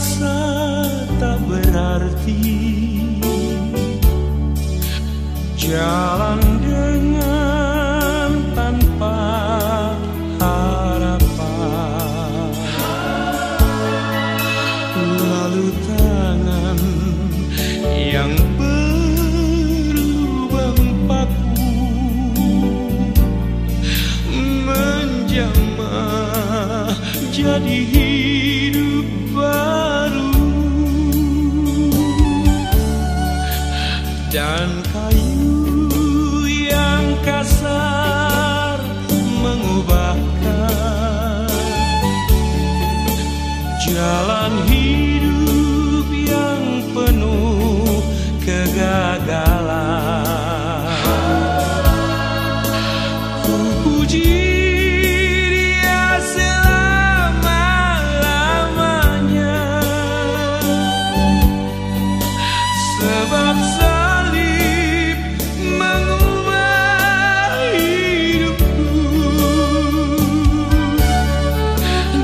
merasa tak berarti, jalan dengan tanpa harapan, lalu tangan yang berlubang paku menjamah jadi hidup baru, dan kayu yang kasar mengubahkan jalan hidup yang penuh kegagalan. Ku puji Dia selama-lamanya, sebab salib mengubah hidupku,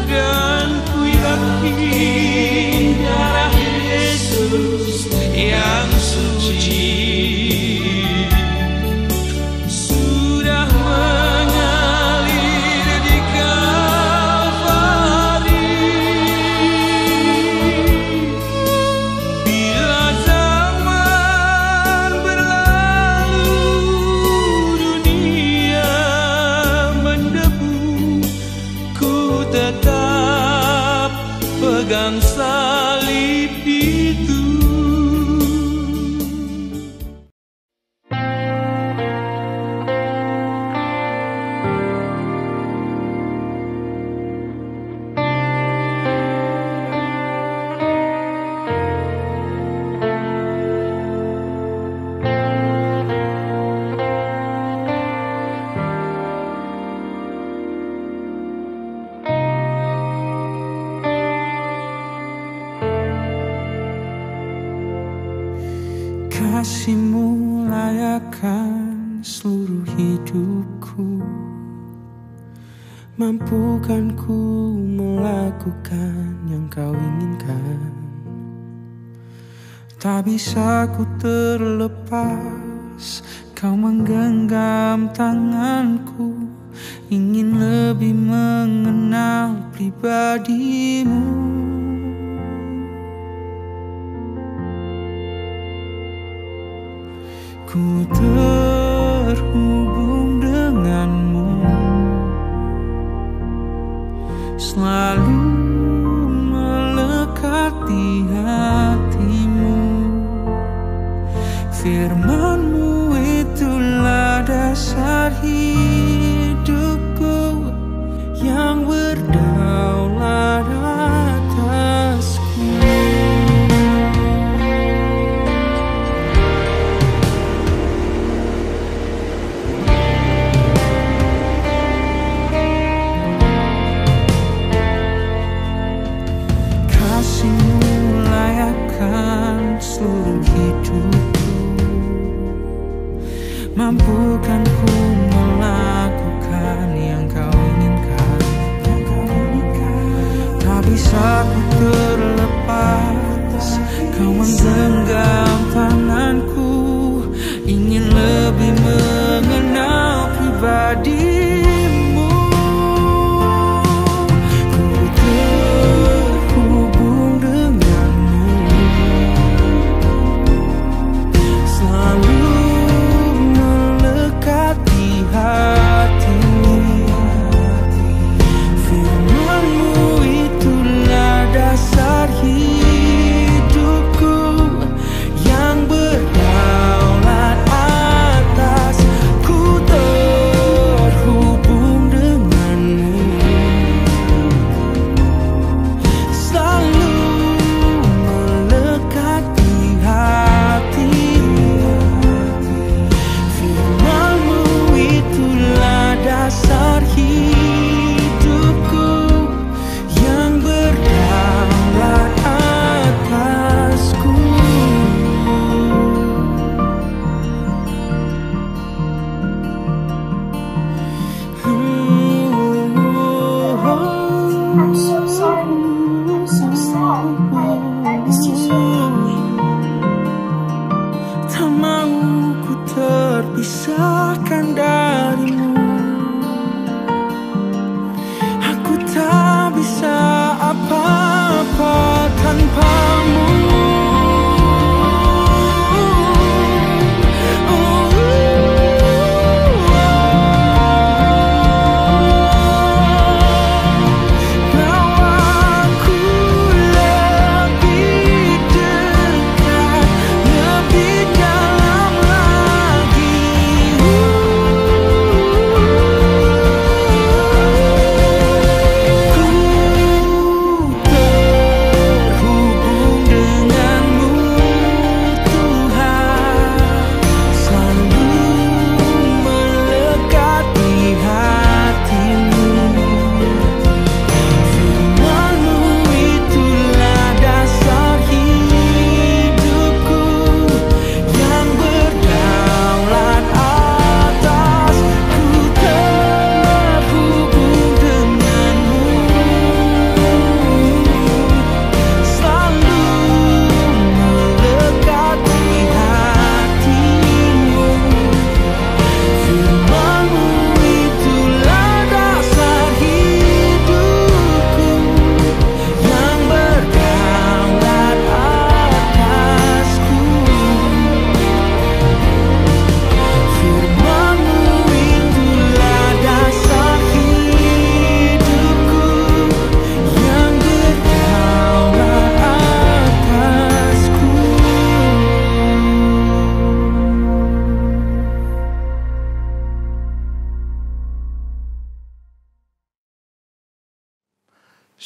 dan ku yakin darah Yesus yang suci sudah mengalir di Kalvari. Bila zaman berlalu, dunia mendebu, ku tetap pegang salib itu. Kasih-Mu layakkan seluruh hidupku, mampukan ku melakukan yang Kau inginkan. Tak bisa ku terlepas, Kau menggenggam tanganku, ingin lebih mengenal pribadi-Mu. Ku terhubung denganmu, selalu melekat di hatimu. Firman-Mu itulah dasar hidupku, yang berdaulat atasku. Seluruh hidupku, mampukan ku melakukan yang Kau inginkan. Tak bisa ku terlepas, Kau menggenggam tanganku, ingin lebih mengenal pribadi-Mu. Ku terhubung denganmu, selalu melekat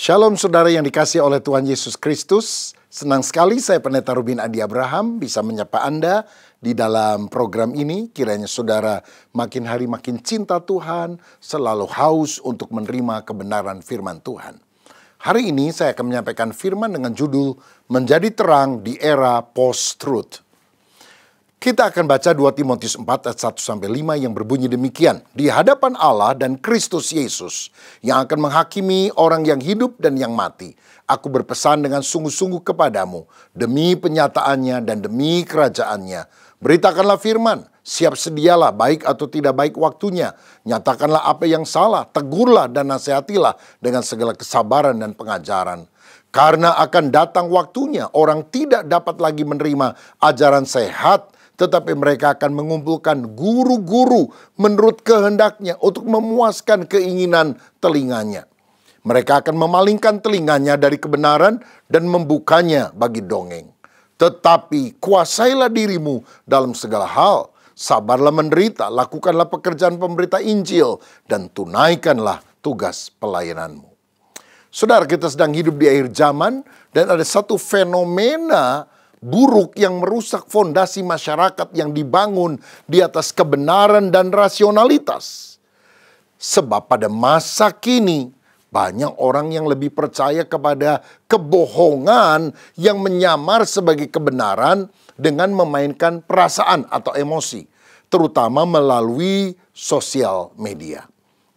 Shalom saudara yang dikasihi oleh Tuhan Yesus Kristus. Senang sekali saya Pendeta Rubin Adi Abraham bisa menyapa Anda di dalam program ini. Kiranya saudara makin hari makin cinta Tuhan, selalu haus untuk menerima kebenaran firman Tuhan. Hari ini saya akan menyampaikan firman dengan judul Menjadi Terang di Era Post-Truth. Kita akan baca 2 Timotius 4 ayat 1-5 yang berbunyi demikian. Di hadapan Allah dan Kristus Yesus yang akan menghakimi orang yang hidup dan yang mati. Aku berpesan dengan sungguh-sungguh kepadamu demi penyataannya dan demi kerajaannya. Beritakanlah firman, siap sedialah baik atau tidak baik waktunya. Nyatakanlah apa yang salah, tegurlah dan nasihatilah dengan segala kesabaran dan pengajaran. Karena akan datang waktunya orang tidak dapat lagi menerima ajaran sehat, tetapi mereka akan mengumpulkan guru-guru menurut kehendaknya untuk memuaskan keinginan telinganya. Mereka akan memalingkan telinganya dari kebenaran dan membukanya bagi dongeng. Tetapi kuasailah dirimu dalam segala hal. Sabarlah menderita, lakukanlah pekerjaan pemberita Injil, dan tunaikanlah tugas pelayananmu. Saudara, kita sedang hidup di akhir zaman dan ada satu fenomena buruk yang merusak fondasi masyarakat yang dibangun di atas kebenaran dan rasionalitas. Sebab pada masa kini banyak orang yang lebih percaya kepada kebohongan yang menyamar sebagai kebenaran dengan memainkan perasaan atau emosi, terutama melalui sosial media.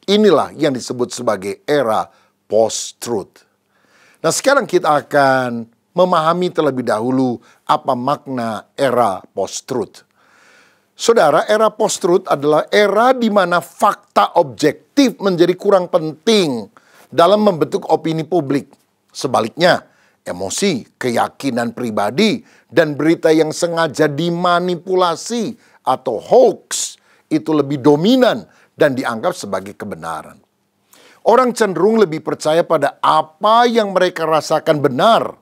Inilah yang disebut sebagai era post-truth. Nah, sekarang kita akan memahami terlebih dahulu apa makna era post-truth. Saudara, era post-truth adalah era di mana fakta objektif menjadi kurang penting dalam membentuk opini publik. Sebaliknya, emosi, keyakinan pribadi, dan berita yang sengaja dimanipulasi atau hoax itu lebih dominan dan dianggap sebagai kebenaran. Orang cenderung lebih percaya pada apa yang mereka rasakan benar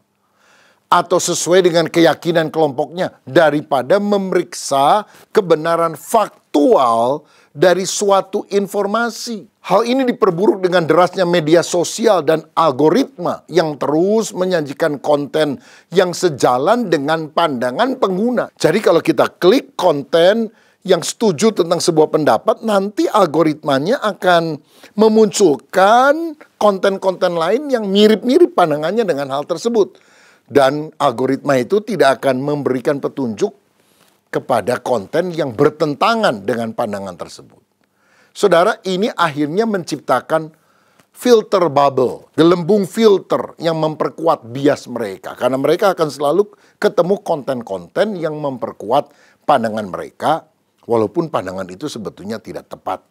atau sesuai dengan keyakinan kelompoknya daripada memeriksa kebenaran faktual dari suatu informasi. Hal ini diperburuk dengan derasnya media sosial dan algoritma yang terus menyajikan konten yang sejalan dengan pandangan pengguna. Jadi kalau kita klik konten yang setuju tentang sebuah pendapat, nanti algoritmanya akan memunculkan konten-konten lain yang mirip-mirip pandangannya dengan hal tersebut. Dan algoritma itu tidak akan memberikan petunjuk kepada konten yang bertentangan dengan pandangan tersebut. Saudara, ini akhirnya menciptakan filter bubble, gelembung filter yang memperkuat bias mereka. Karena mereka akan selalu ketemu konten-konten yang memperkuat pandangan mereka, walaupun pandangan itu sebetulnya tidak tepat.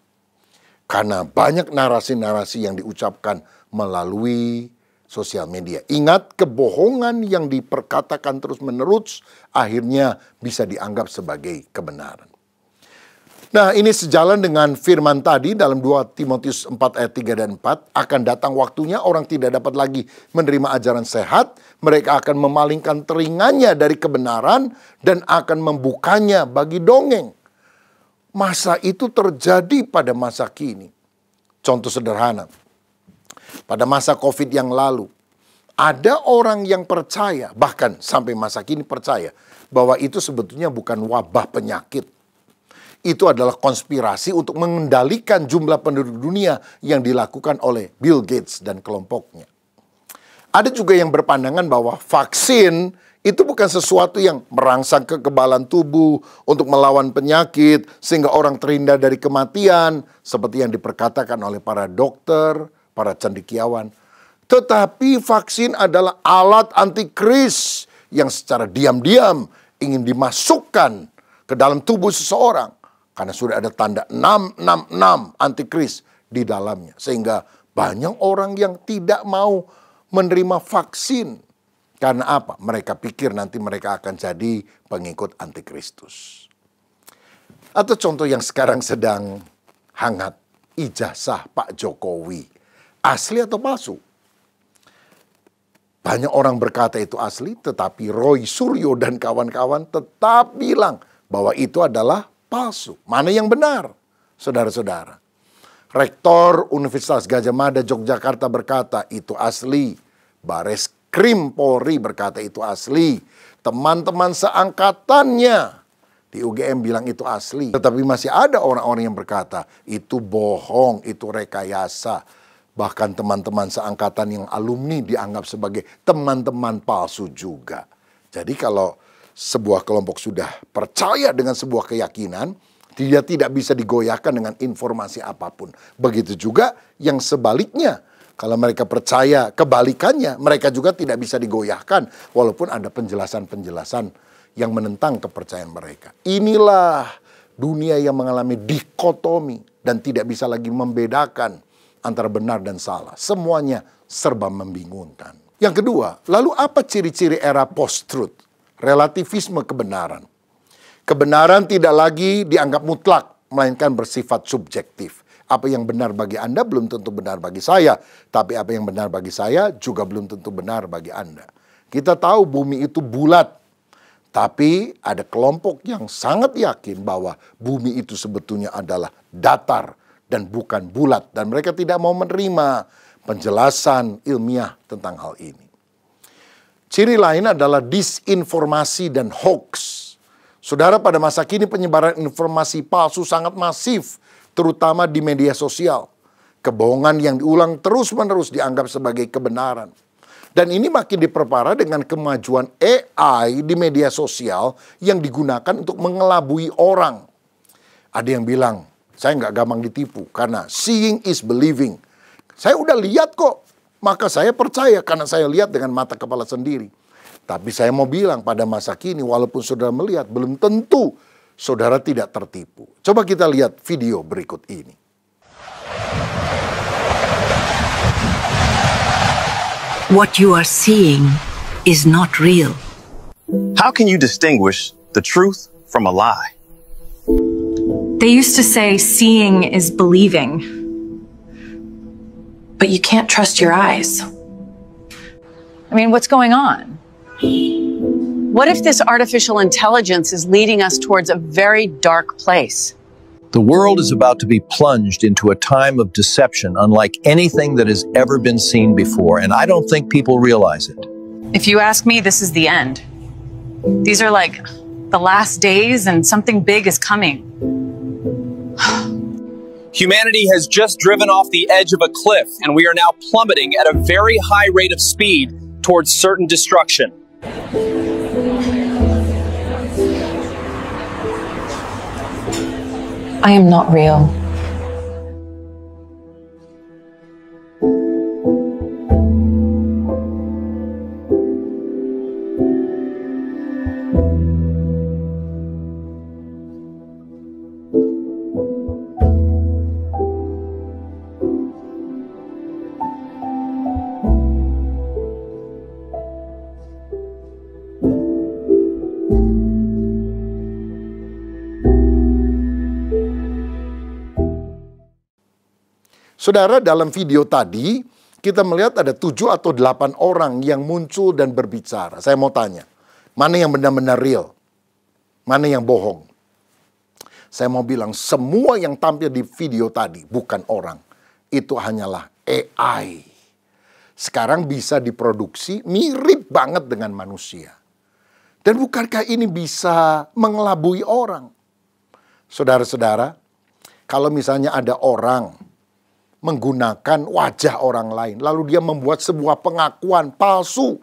Karena banyak narasi-narasi yang diucapkan melalui sosial media. Ingat, kebohongan yang diperkatakan terus-menerus akhirnya bisa dianggap sebagai kebenaran. Nah, ini sejalan dengan firman tadi dalam 2 Timotius 4 ayat 3 dan 4. Akan datang waktunya orang tidak dapat lagi menerima ajaran sehat. Mereka akan memalingkan telinganya dari kebenaran dan akan membukanya bagi dongeng. Masa itu terjadi pada masa kini. Contoh sederhana. Pada masa COVID yang lalu, ada orang yang percaya, bahkan sampai masa kini percaya, bahwa itu sebetulnya bukan wabah penyakit. Itu adalah konspirasi untuk mengendalikan jumlah penduduk dunia yang dilakukan oleh Bill Gates dan kelompoknya. Ada juga yang berpandangan bahwa vaksin itu bukan sesuatu yang merangsang kekebalan tubuh untuk melawan penyakit sehingga orang terhindar dari kematian, seperti yang diperkatakan oleh para dokter, para cendekiawan. Tetapi vaksin adalah alat antikris yang secara diam-diam ingin dimasukkan ke dalam tubuh seseorang. Karena sudah ada tanda 666 antikris di dalamnya. Sehingga banyak orang yang tidak mau menerima vaksin. Karena apa? Mereka pikir nanti mereka akan jadi pengikut antikristus. Atau contoh yang sekarang sedang hangat, ijazah Pak Jokowi. Asli atau palsu? Banyak orang berkata itu asli, tetapi Roy Suryo dan kawan-kawan tetap bilang bahwa itu adalah palsu. Mana yang benar, saudara-saudara? Rektor Universitas Gadjah Mada Yogyakarta berkata itu asli. Bareskrim Polri berkata itu asli. Teman-teman seangkatannya di UGM bilang itu asli. Tetapi masih ada orang-orang yang berkata itu bohong, itu rekayasa. Bahkan teman-teman seangkatan yang alumni dianggap sebagai teman-teman palsu juga. Jadi kalau sebuah kelompok sudah percaya dengan sebuah keyakinan, dia tidak bisa digoyahkan dengan informasi apapun. Begitu juga yang sebaliknya. Kalau mereka percaya kebalikannya, mereka juga tidak bisa digoyahkan. Walaupun ada penjelasan-penjelasan yang menentang kepercayaan mereka. Inilah dunia yang mengalami dikotomi dan tidak bisa lagi membedakan antara benar dan salah. Semuanya serba membingungkan. Yang kedua, lalu apa ciri-ciri era post-truth? Relativisme kebenaran. Kebenaran tidak lagi dianggap mutlak, melainkan bersifat subjektif. Apa yang benar bagi Anda belum tentu benar bagi saya. Tapi apa yang benar bagi saya juga belum tentu benar bagi Anda. Kita tahu bumi itu bulat. Tapi ada kelompok yang sangat yakin bahwa bumi itu sebetulnya adalah datar dan bukan bulat. Dan mereka tidak mau menerima penjelasan ilmiah tentang hal ini. Ciri lain adalah disinformasi dan hoax. Saudara, pada masa kini penyebaran informasi palsu sangat masif, terutama di media sosial. Kebohongan yang diulang terus-menerus dianggap sebagai kebenaran. Dan ini makin diperparah dengan kemajuan AI di media sosial yang digunakan untuk mengelabui orang. Ada yang bilang, saya nggak gampang ditipu karena seeing is believing. Saya udah lihat kok, maka saya percaya karena saya lihat dengan mata kepala sendiri. Tapi saya mau bilang pada masa kini, walaupun saudara melihat, belum tentu saudara tidak tertipu. Coba kita lihat video berikut ini. What you are seeing is not real. How can you distinguish the truth from a lie? They used to say seeing is believing. But you can't trust your eyes. I mean, what's going on? What if this artificial intelligence is leading us towards a very dark place? The world is about to be plunged into a time of deception unlike anything that has ever been seen before, and I don't think people realize it. If you ask me, this is the end. These are like the last days and something big is coming. Humanity has just driven off the edge of a cliff, and we are now plummeting at a very high rate of speed towards certain destruction. I am not real. Saudara, dalam video tadi kita melihat ada 7 atau 8 orang yang muncul dan berbicara. Saya mau tanya, mana yang benar-benar real? Mana yang bohong? Saya mau bilang semua yang tampil di video tadi bukan orang. Itu hanyalah AI. Sekarang bisa diproduksi mirip banget dengan manusia. Dan bukankah ini bisa mengelabui orang? Saudara-saudara, kalau misalnya ada orang menggunakan wajah orang lain, lalu dia membuat sebuah pengakuan palsu,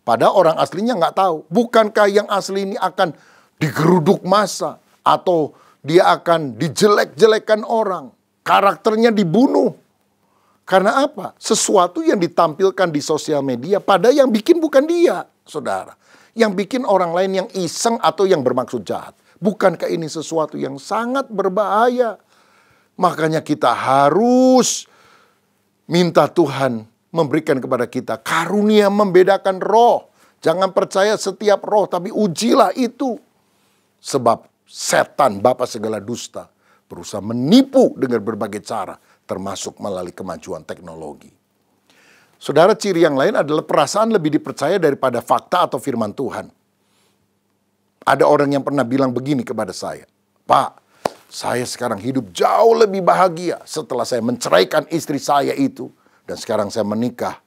padahal orang aslinya nggak tahu. Bukankah yang asli ini akan digeruduk massa, atau dia akan dijelek-jelekan orang, karakternya dibunuh? Karena apa? Sesuatu yang ditampilkan di sosial media, pada yang bikin bukan dia, saudara. Yang bikin orang lain yang iseng atau yang bermaksud jahat. Bukankah ini sesuatu yang sangat berbahaya? Makanya kita harus minta Tuhan memberikan kepada kita karunia membedakan roh. Jangan percaya setiap roh, tapi ujilah itu. Sebab setan, bapa segala dusta, berusaha menipu dengan berbagai cara, termasuk melalui kemajuan teknologi. Saudara, ciri yang lain adalah perasaan lebih dipercaya daripada fakta atau firman Tuhan. Ada orang yang pernah bilang begini kepada saya, Pak, Saya sekarang hidup jauh lebih bahagia setelah saya menceraikan istri saya itu. Dan sekarang saya menikah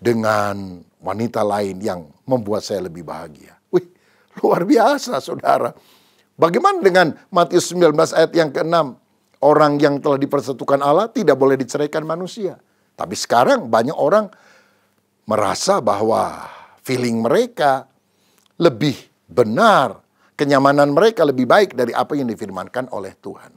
dengan wanita lain yang membuat saya lebih bahagia. Wih, luar biasa saudara. Bagaimana dengan Matius 19 ayat yang ke-6? Orang yang telah dipersatukan Allah tidak boleh diceraikan manusia. Tapi sekarang banyak orang merasa bahwa feeling mereka lebih benar, kenyamanan mereka lebih baik dari apa yang difirmankan oleh Tuhan.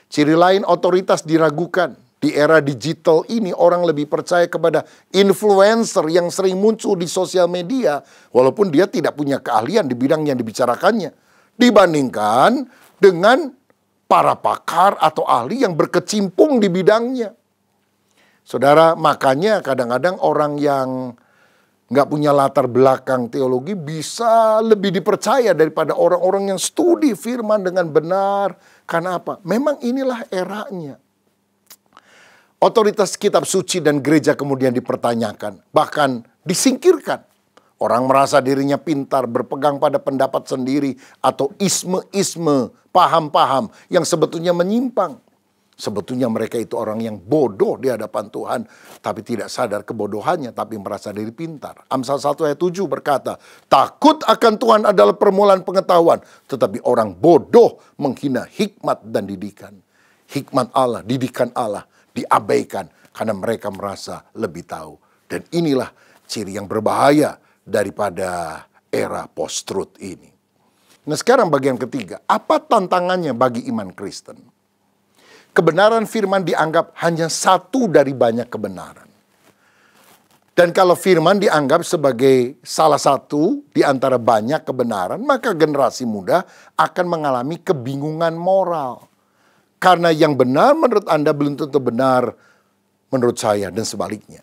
Ciri lain, otoritas diragukan. Di era digital ini orang lebih percaya kepada influencer yang sering muncul di sosial media walaupun dia tidak punya keahlian di bidang yang dibicarakannya, dibandingkan dengan para pakar atau ahli yang berkecimpung di bidangnya. Saudara, makanya kadang-kadang orang yang nggak punya latar belakang teologi bisa lebih dipercaya daripada orang-orang yang studi firman dengan benar. Karena apa? Memang inilah eranya. Otoritas kitab suci dan gereja kemudian dipertanyakan, bahkan disingkirkan. Orang merasa dirinya pintar, berpegang pada pendapat sendiri, atau isme-isme, paham-paham yang sebetulnya menyimpang. Sebetulnya mereka itu orang yang bodoh di hadapan Tuhan, tapi tidak sadar kebodohannya, tapi merasa diri pintar. Amsal 1 ayat 7 berkata, takut akan Tuhan adalah permulaan pengetahuan, tetapi orang bodoh menghina hikmat dan didikan. Hikmat Allah, didikan Allah diabaikan karena mereka merasa lebih tahu. Dan inilah ciri yang berbahaya daripada era post-truth ini. Nah sekarang bagian ketiga, apa tantangannya bagi iman Kristen? Kebenaran firman dianggap hanya satu dari banyak kebenaran. Dan kalau firman dianggap sebagai salah satu di antara banyak kebenaran, maka generasi muda akan mengalami kebingungan moral. Karena yang benar menurut Anda belum tentu benar menurut saya dan sebaliknya.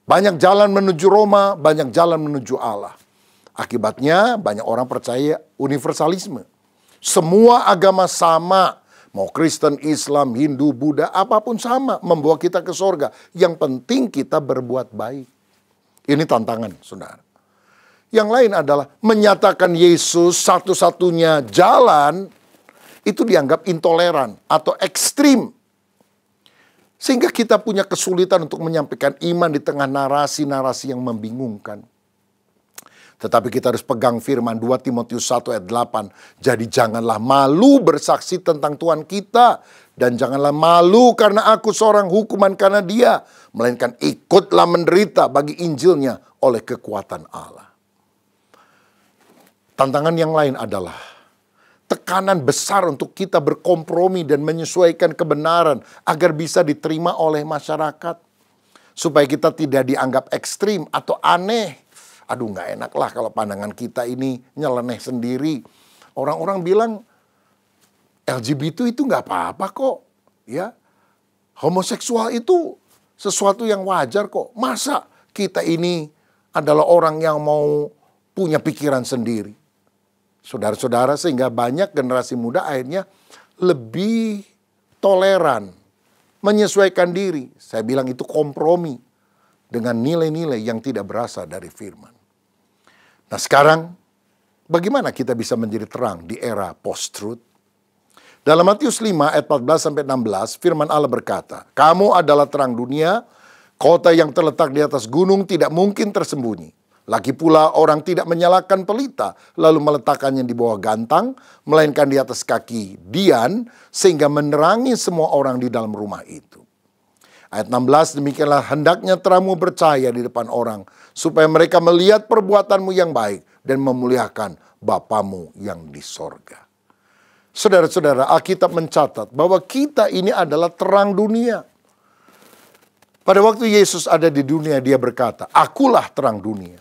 Banyak jalan menuju Roma, banyak jalan menuju Allah. Akibatnya banyak orang percaya universalisme. Semua agama sama. Mau Kristen, Islam, Hindu, Buddha, apapun sama. Membawa kita ke surga. Yang penting kita berbuat baik. Ini tantangan, saudara. Yang lain adalah menyatakan Yesus satu-satunya jalan. Itu dianggap intoleran atau ekstrim. Sehingga kita punya kesulitan untuk menyampaikan iman di tengah narasi-narasi yang membingungkan. Tetapi kita harus pegang firman 2 Timotius 1 ayat 8. Jadi janganlah malu bersaksi tentang Tuhan kita. Dan janganlah malu karena aku seorang hukuman karena dia. Melainkan ikutlah menderita bagi Injilnya oleh kekuatan Allah. Tantangan yang lain adalah tekanan besar untuk kita berkompromi dan menyesuaikan kebenaran agar bisa diterima oleh masyarakat. Supaya kita tidak dianggap ekstrim atau aneh. Aduh nggak enak lah kalau pandangan kita ini nyeleneh sendiri. Orang-orang bilang LGBT itu nggak apa-apa kok. Ya, homoseksual itu sesuatu yang wajar kok. Masa kita ini adalah orang yang mau punya pikiran sendiri. Saudara-saudara, sehingga banyak generasi muda akhirnya lebih toleran, menyesuaikan diri. Saya bilang itu kompromi dengan nilai-nilai yang tidak berasal dari firman. Nah sekarang, bagaimana kita bisa menjadi terang di era post-truth? Dalam Matius 5 ayat 14-16, firman Allah berkata, kamu adalah terang dunia, kota yang terletak di atas gunung tidak mungkin tersembunyi. Lagi pula orang tidak menyalakan pelita, lalu meletakkannya di bawah gantang, melainkan di atas kaki dian, sehingga menerangi semua orang di dalam rumah itu. Ayat 16, demikianlah hendaknya terangmu bercahaya di depan orang, supaya mereka melihat perbuatanmu yang baik, dan memuliakan Bapamu yang di sorga. Saudara-saudara, Alkitab mencatat bahwa kita ini adalah terang dunia. Pada waktu Yesus ada di dunia, dia berkata, akulah terang dunia.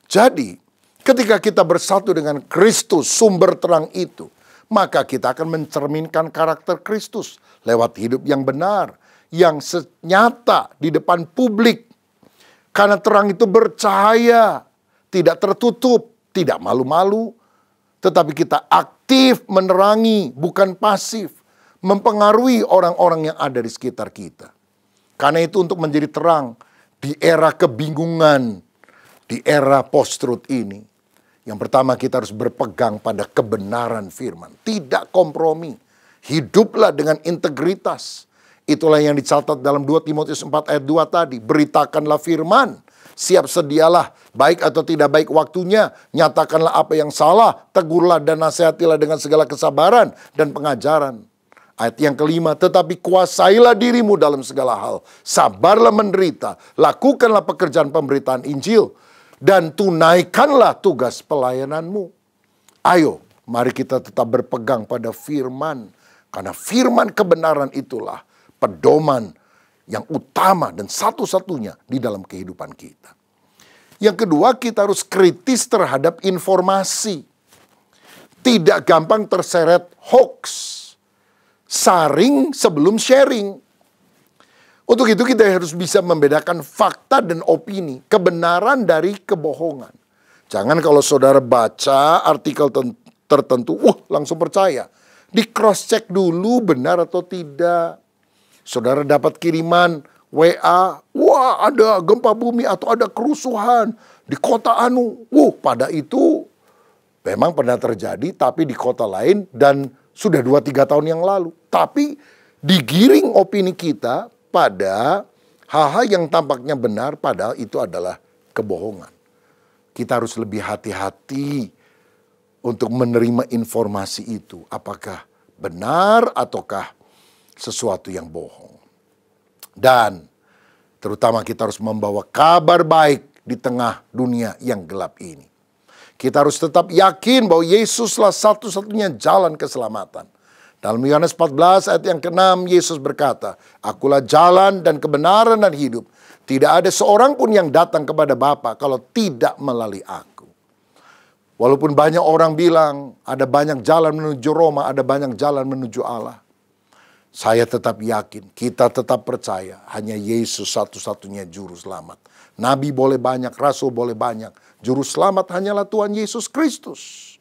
Jadi, ketika kita bersatu dengan Kristus, sumber terang itu, maka kita akan mencerminkan karakter Kristus lewat hidup yang benar, yang nyata di depan publik. Karena terang itu bercahaya, tidak tertutup, tidak malu-malu, tetapi kita aktif menerangi, bukan pasif, mempengaruhi orang-orang yang ada di sekitar kita. Karena itu untuk menjadi terang di era kebingungan, di era post-truth ini, yang pertama kita harus berpegang pada kebenaran firman. Tidak kompromi. Hiduplah dengan integritas. Itulah yang dicatat dalam 2 Timotius 4 ayat 2 tadi. Beritakanlah firman. Siap sedialah, baik atau tidak baik waktunya. Nyatakanlah apa yang salah. Tegurlah dan nasihatilah dengan segala kesabaran dan pengajaran. Ayat yang kelima, tetapi kuasailah dirimu dalam segala hal. Sabarlah menderita. Lakukanlah pekerjaan pemberitaan Injil. Dan tunaikanlah tugas pelayananmu. Ayo, mari kita tetap berpegang pada firman. Karena firman kebenaran itulah pedoman yang utama dan satu-satunya di dalam kehidupan kita. Yang kedua, kita harus kritis terhadap informasi. Tidak gampang terseret hoax. Saring sebelum sharing. Untuk itu kita harus bisa membedakan fakta dan opini, kebenaran dari kebohongan. Jangan kalau saudara baca artikel tertentu, langsung percaya. Di cross check dulu benar atau tidak. Saudara dapat kiriman WA, wah ada gempa bumi atau ada kerusuhan di kota anu. Pada itu memang pernah terjadi tapi di kota lain dan sudah 2-3 tahun yang lalu. Tapi digiring opini kita pada hal-hal yang tampaknya benar padahal itu adalah kebohongan. Kita harus lebih hati-hati untuk menerima informasi itu. Apakah benar ataukah sesuatu yang bohong. Dan terutama kita harus membawa kabar baik di tengah dunia yang gelap ini. Kita harus tetap yakin bahwa Yesuslah satu-satunya jalan keselamatan. Dalam Yohanes 14 ayat yang ke-6 Yesus berkata, Akulah jalan dan kebenaran dan hidup. Tidak ada seorang pun yang datang kepada Bapa kalau tidak melalui aku. Walaupun banyak orang bilang ada banyak jalan menuju Roma, ada banyak jalan menuju Allah. Saya tetap yakin, kita tetap percaya hanya Yesus satu-satunya juru selamat. Nabi boleh banyak, rasul boleh banyak. Juru selamat hanyalah Tuhan Yesus Kristus.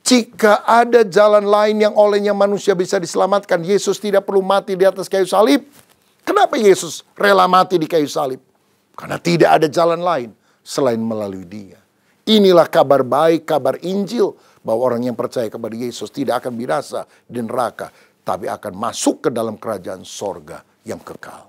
Jika ada jalan lain yang olehnya manusia bisa diselamatkan, Yesus tidak perlu mati di atas kayu salib. Kenapa Yesus rela mati di kayu salib? Karena tidak ada jalan lain selain melalui Dia. Inilah kabar baik, kabar Injil, bahwa orang yang percaya kepada Yesus tidak akan binasa di neraka, tapi akan masuk ke dalam kerajaan sorga yang kekal.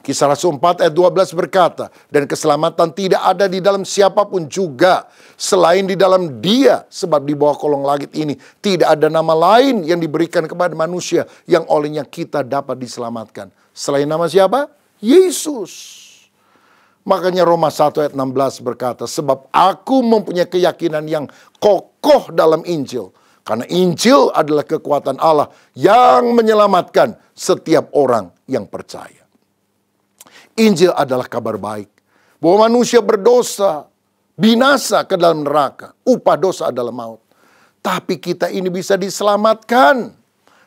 Kisah Rasul 4 ayat 12 berkata, dan keselamatan tidak ada di dalam siapapun juga selain di dalam Dia, sebab di bawah kolong langit ini tidak ada nama lain yang diberikan kepada manusia yang olehnya kita dapat diselamatkan. Selain nama siapa? Yesus. Makanya Roma 1 ayat 16 berkata, sebab aku mempunyai keyakinan yang kokoh dalam Injil. Karena Injil adalah kekuatan Allah yang menyelamatkan setiap orang yang percaya. Injil adalah kabar baik. Bahwa manusia berdosa, binasa ke dalam neraka. Upah dosa adalah maut. Tapi kita ini bisa diselamatkan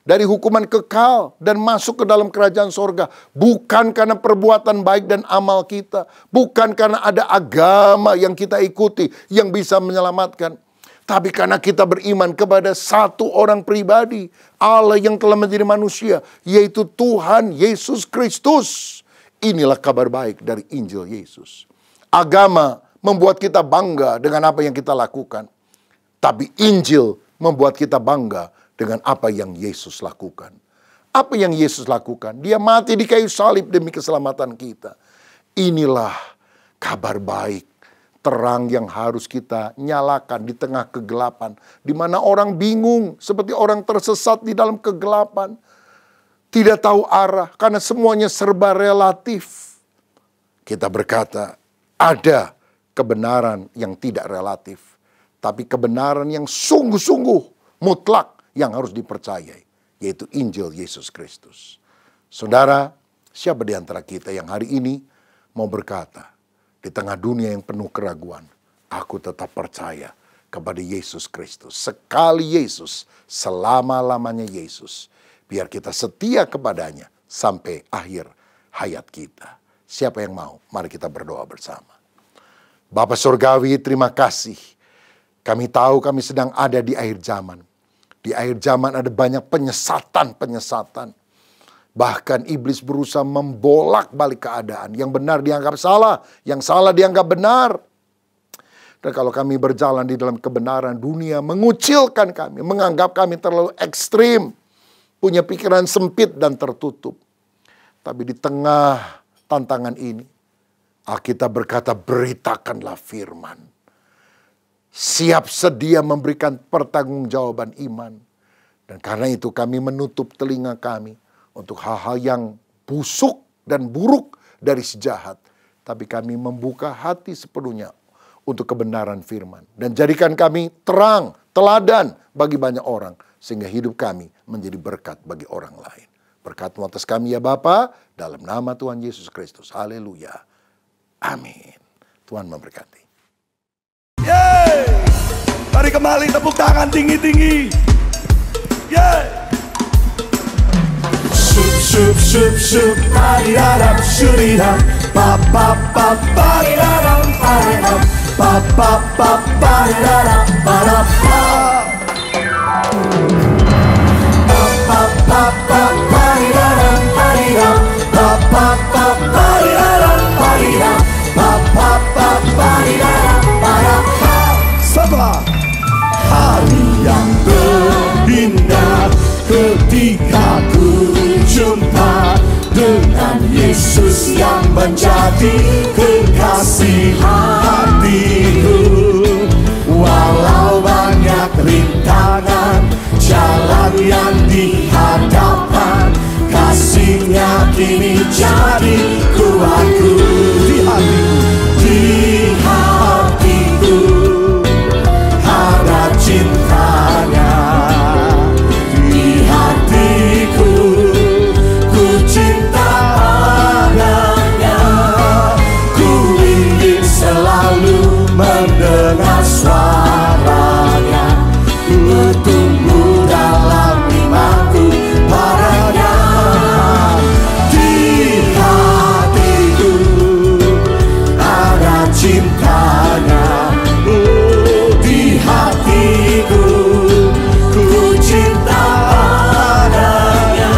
dari hukuman kekal dan masuk ke dalam kerajaan sorga. Bukan karena perbuatan baik dan amal kita. Bukan karena ada agama yang kita ikuti yang bisa menyelamatkan. Tapi karena kita beriman kepada satu orang pribadi, Allah yang telah menjadi manusia, yaitu Tuhan Yesus Kristus. Inilah kabar baik dari Injil Yesus. Agama membuat kita bangga dengan apa yang kita lakukan. Tapi Injil membuat kita bangga dengan apa yang Yesus lakukan. Apa yang Yesus lakukan? Dia mati di kayu salib demi keselamatan kita. Inilah kabar baik. Terang yang harus kita nyalakan di tengah kegelapan. Di mana orang bingung seperti orang tersesat di dalam kegelapan. Tidak tahu arah karena semuanya serba relatif. Kita berkata ada kebenaran yang tidak relatif. Tapi kebenaran yang sungguh-sungguh mutlak yang harus dipercayai. Yaitu Injil Yesus Kristus. Saudara, siapa di antara kita yang hari ini mau berkata, di tengah dunia yang penuh keraguan, aku tetap percaya kepada Yesus Kristus. Sekali Yesus, selama-lamanya Yesus. Biar kita setia kepadanya sampai akhir hayat kita. Siapa yang mau? Mari kita berdoa bersama. Bapa Surgawi, terima kasih. Kami tahu kami sedang ada di akhir zaman. Di akhir zaman ada banyak penyesatan-penyesatan. Bahkan iblis berusaha membolak-balik keadaan. Yang benar dianggap salah, yang salah dianggap benar. Dan kalau kami berjalan di dalam kebenaran, dunia mengucilkan kami, menganggap kami terlalu ekstrim. punya pikiran sempit dan tertutup. Tapi di tengah tantangan ini, Alkitab berkata, beritakanlah firman. Siap sedia memberikan pertanggungjawaban iman. Dan karena itu kami menutup telinga kami untuk hal-hal yang busuk dan buruk dari si jahat. Tapi kami membuka hati sepenuhnya untuk kebenaran firman. Dan jadikan kami terang, teladan bagi banyak orang. Sehingga hidup kami menjadi berkat bagi orang lain. Berkat-Mu atas kami ya Bapa, dalam nama Tuhan Yesus Kristus. Haleluya. Amin. Tuhan memberkati. Yeay! Mari kembali tepuk tangan tinggi-tinggi. Yeay! Shup shup shup shup, paridaram shuridam, pa pa pa paridaram paridam, pa pa pa paridaram para pa. Pa pa pa paridaram paridam, pa pa pa paridaram paridam, pa pa pa paridaram para pa. Setelah hari yang terindah ketika ku jumpa dengan Yesus yang menjadi kekasih hatiku. Walau banyak rintangan jalan yang dihadapkan, kasih-Nya kini jadi kuatku. Di hatiku ada cinta-Nya. Di hatiku ku cinta padanya. Ku ingin selalu mendengar suara-Nya. Ku tumbuh dalam imanku padanya. Di hatiku ada cinta-Nya. Di hatiku ku cinta padanya.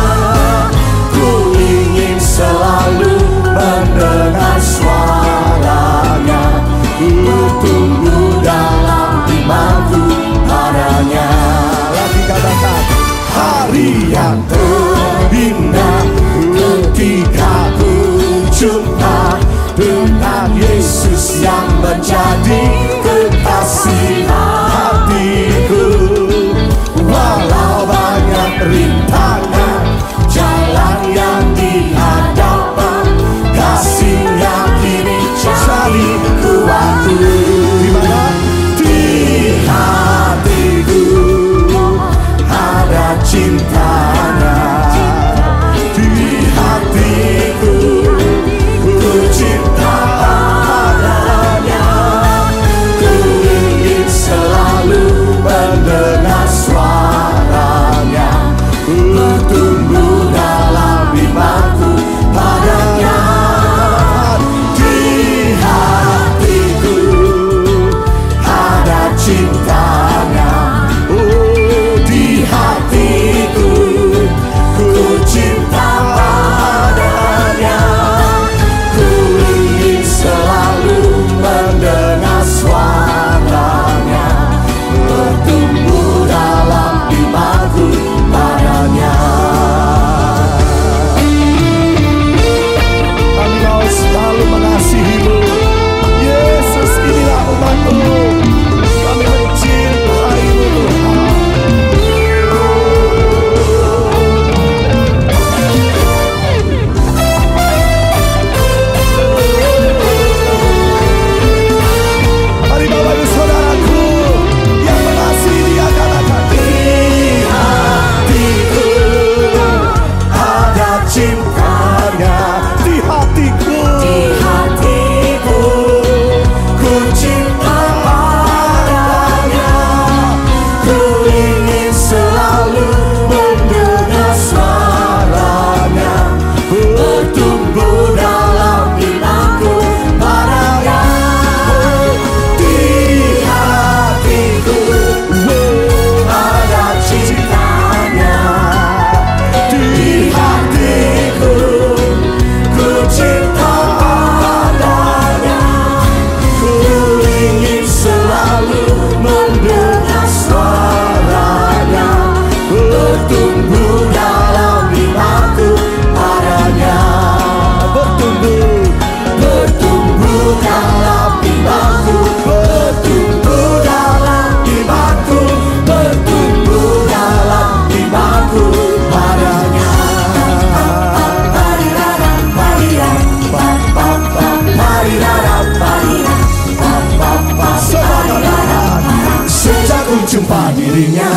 Ku ingin selalu mendengar suara-Nya. Ku tumbuh dalam imanku padanya. Lagi katakan, hari yang terindah ketika ku jumpa dengan Yesus yang menjadi kekasih hatiku. Walau banyak rintangan jalan yang dihadapkan, kasih-Nya kini jadi kuatku. Di mana? Di hatiku ada cinta-Nya. Di hatiku ku cinta padanya. Dirinya